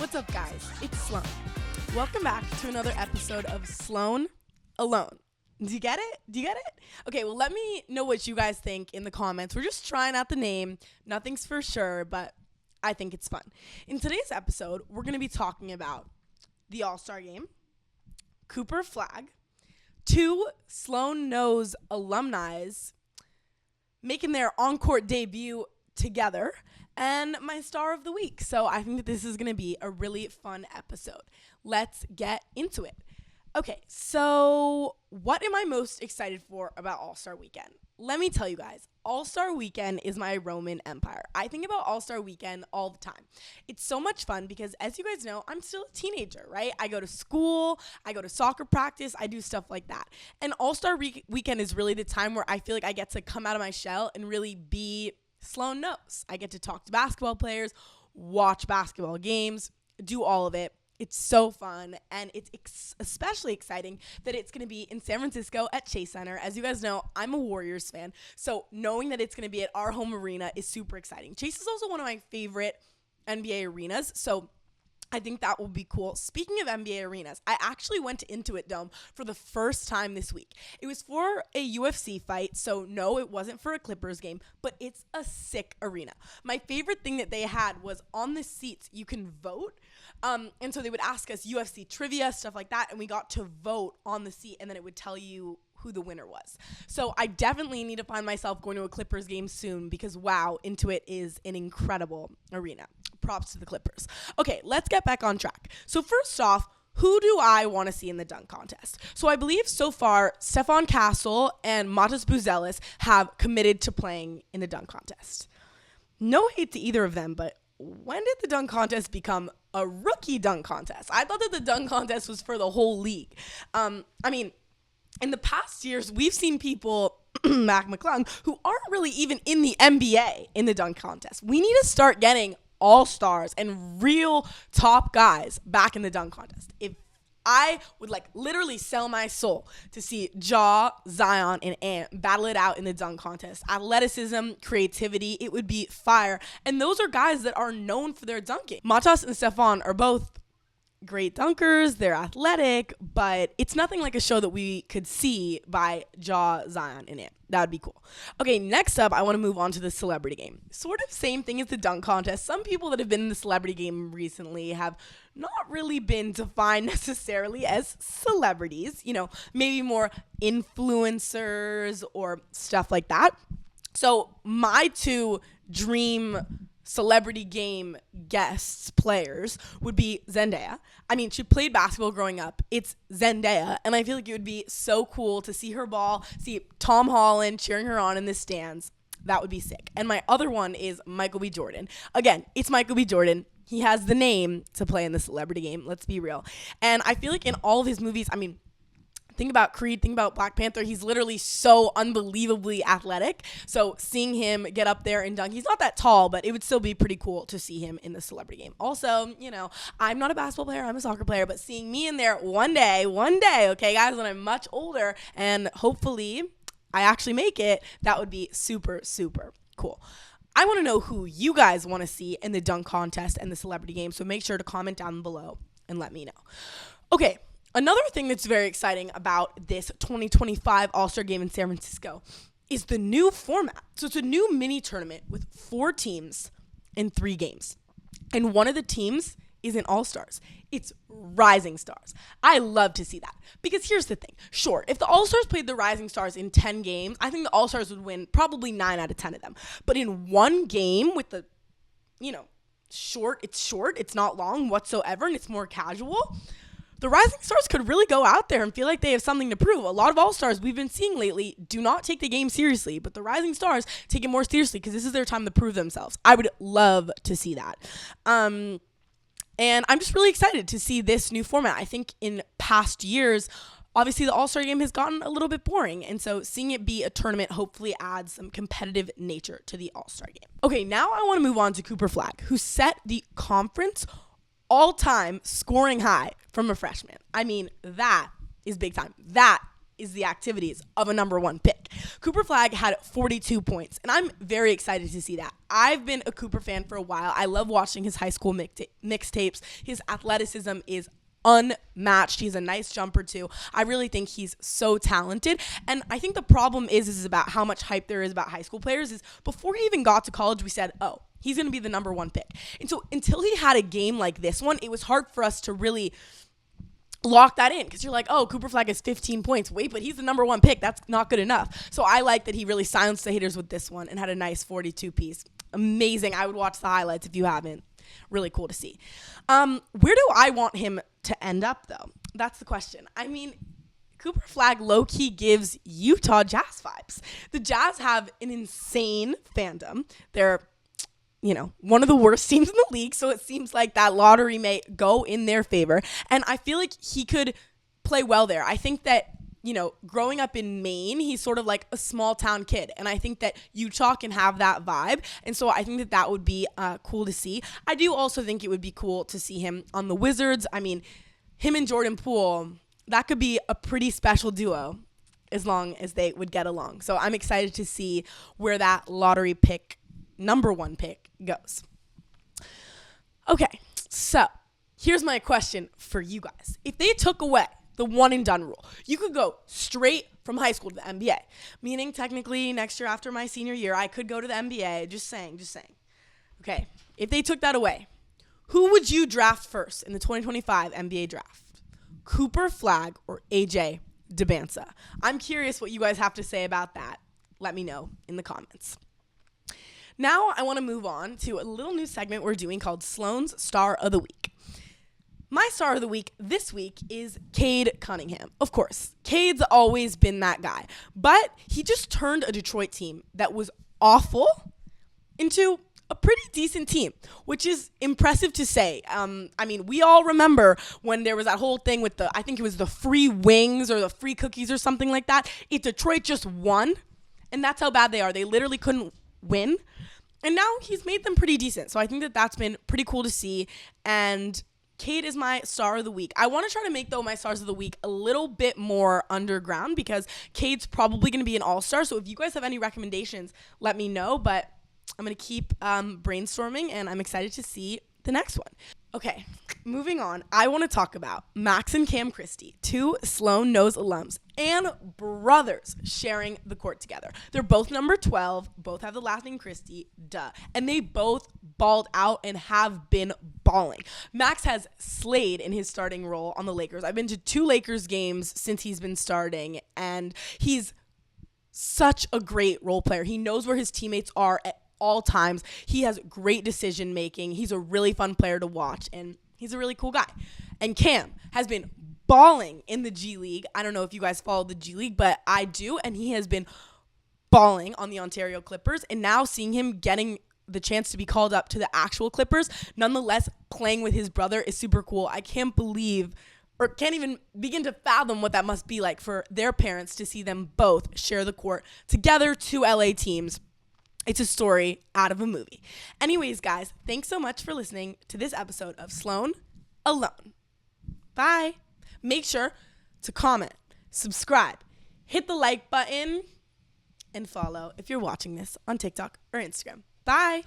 What's up, guys? It's Sloane. Welcome back to another episode of Sloane Alone. Do you get it? Okay, well, let me know what you guys think in the comments. We're just trying out the name. Nothing's for sure, but I think it's fun. In today's episode, we're going to be talking about the All-Star Game, Cooper Flagg, 2 Sloane Knows alumni making their on-court debut together, and my star of the week. So I think that this is going to be a really fun episode. Let's get into it. Okay, so what am I most excited for about All-Star Weekend? Let me tell you guys, All-Star Weekend is my Roman empire. I think about All-Star Weekend all the time. It's so much fun because, as you guys know, I'm still a teenager, right? I go to school, I go to soccer practice, I do stuff like that. And All-Star Weekend is really the time where I feel like I get to come out of my shell and really be Sloane Knows. I get to talk to basketball players, watch basketball games, do all of it. It's so fun, and it's especially exciting that it's going to be in San Francisco at Chase Center. As you guys know, I'm a Warriors fan, so knowing that it's going to be at our home arena is super exciting. Chase is also one of my favorite NBA arenas, so I think that will be cool. Speaking of NBA arenas, I actually went to Intuit Dome for the first time this week. It was for a UFC fight, so no, it wasn't for a Clippers game, but it's a sick arena. My favorite thing that they had was on the seats, you can vote. And so they would ask us UFC trivia, stuff like that, and we got to vote on the seat, and then it would tell you who the winner was. So I definitely need to find myself going to a Clippers game soon because, wow, Intuit is an incredible arena. Props to the Clippers. Okay, let's get back on track. So first off, who do I want to see in the dunk contest? So I believe so far, Stephon Castle and Matas Buzelis have committed to playing in the dunk contest. No hate to either of them, but when did the dunk contest become a rookie dunk contest? I thought that the dunk contest was for the whole league. In the past years, we've seen people, Mac McClung, who aren't really even in the NBA in the dunk contest. We need to start getting all-stars and real top guys back in the dunk contest. If I would literally sell my soul to see Ja, Zion, and Ant battle it out in the dunk contest. Athleticism, creativity, it would be fire. And those are guys that are known for their dunking. Matas and Stephon are both great dunkers. They're athletic, but it's nothing like a show that we could see by Ja, Zion, and Ant. That would be cool. Okay, next up, I want to move on to the celebrity game. Sort of same thing as the dunk contest. Some people that have been in the celebrity game recently have not really been defined necessarily as celebrities, maybe more influencers or stuff like that. So my 2 dream celebrity game guests, players, would be Zendaya. I mean, she played basketball growing up. It's Zendaya, and I feel like it would be so cool to see her ball, see Tom Holland cheering her on in the stands. That would be sick. And my other one is Michael B. Jordan. Again, it's Michael B. Jordan. He has the name to play in the celebrity game. Let's be real. And I feel like in all of his movies, think about Creed, think about Black Panther. He's literally so unbelievably athletic. So seeing him get up there and dunk, he's not that tall, but it would still be pretty cool to see him in the celebrity game. Also, I'm not a basketball player, I'm a soccer player, but seeing me in there one day, okay, guys, when I'm much older and hopefully I actually make it, that would be super, super cool. I want to know who you guys want to see in the dunk contest and the celebrity game, so make sure to comment down below and let me know. Okay. Another thing that's very exciting about this 2025 All-Star Game in San Francisco is the new format. So it's a new mini tournament with 4 teams in 3 games. And one of the teams isn't All-Stars. It's Rising Stars. I love to see that because here's the thing. Sure, if the All-Stars played the Rising Stars in 10 games, I think the All-Stars would win probably 9 out of 10 of them. But in one game with the, short, it's not long whatsoever, and it's more casual, the Rising Stars could really go out there and feel like they have something to prove. A lot of All-Stars we've been seeing lately do not take the game seriously, but the Rising Stars take it more seriously because this is their time to prove themselves. I would love to see that. And I'm just really excited to see this new format. I think in past years, obviously the All-Star Game has gotten a little bit boring, and so seeing it be a tournament hopefully adds some competitive nature to the All-Star Game. Okay, now I want to move on to Cooper Flagg, who set the conference all-time scoring high from a freshman. I mean, that is big time. That is the activities of a number one pick. Cooper Flagg had 42 points, and I'm very excited to see that. I've been a Cooper fan for a while. I love watching his high school mixtapes. His athleticism is unmatched. He's a nice jumper too. I really think he's so talented. And I think the problem is about how much hype there is about high school players is before he even got to college, we said, oh, he's going to be the number one pick. And so until he had a game like this one, it was hard for us to really lock that in because you're like, oh, Cooper Flagg has 15 points. Wait, but he's the number one pick. That's not good enough. So I like that he really silenced the haters with this one and had a nice 42 piece. Amazing. I would watch the highlights if you haven't. Really cool to see. Where do I want him to end up, though? That's the question. I mean, Cooper Flagg low-key gives Utah Jazz vibes. The Jazz have an insane fandom. They're, one of the worst teams in the league, so it seems like that lottery may go in their favor. And I feel like he could play well there. I think that growing up in Maine, he's sort of like a small town kid. And I think that Utah can have that vibe. And so I think that would be cool to see. I do also think it would be cool to see him on the Wizards. I mean, him and Jordan Poole, that could be a pretty special duo as long as they would get along. So I'm excited to see where that lottery pick, number one pick, goes. Okay, so here's my question for you guys. If they took away the one and done rule, you could go straight from high school to the NBA. Meaning technically next year after my senior year, I could go to the NBA. Just saying. Okay, if they took that away, who would you draft first in the 2025 NBA draft? Cooper Flagg or AJ DeBanza? I'm curious what you guys have to say about that. Let me know in the comments. Now I want to move on to a little new segment we're doing called Sloane's Star of the Week. My star of the week this week is Cade Cunningham. Of course, Cade's always been that guy, but he just turned a Detroit team that was awful into a pretty decent team, which is impressive to say. I mean, we all remember when there was that whole thing with I think it was the free wings or the free cookies or something like that. If Detroit just won, and that's how bad they are. They literally couldn't win, and now he's made them pretty decent. So I think that that's been pretty cool to see, and Cade is my star of the week. I want to try to make, though, my stars of the week a little bit more underground because Cade's probably going to be an all-star. So if you guys have any recommendations, let me know. But I'm going to keep brainstorming, and I'm excited to see the next one. Okay, moving on. I want to talk about Max and Cam Christie, two Sloane Knows alums and brothers sharing the court together. They're both number 12, both have the last name Christie, duh. And they both balled out and have been balling. Max has slayed in his starting role on the Lakers. I've been to 2 Lakers games since he's been starting, and he's such a great role player. He knows where his teammates are at all times. He has great decision making. He's a really fun player to watch, and he's a really cool guy. And Cam has been balling in the G League. I don't know if you guys follow the G League, but I do, and he has been balling on the Ontario Clippers, and now seeing him getting the chance to be called up to the actual Clippers, nonetheless playing with his brother is super cool. I can't believe or can't even begin to fathom what that must be like for their parents to see them both share the court together, 2 LA teams. It's a story out of a movie. Anyways, guys, thanks so much for listening to this episode of Sloane Alone. Bye. Make sure to comment, subscribe, hit the like button, and follow if you're watching this on TikTok or Instagram. Bye.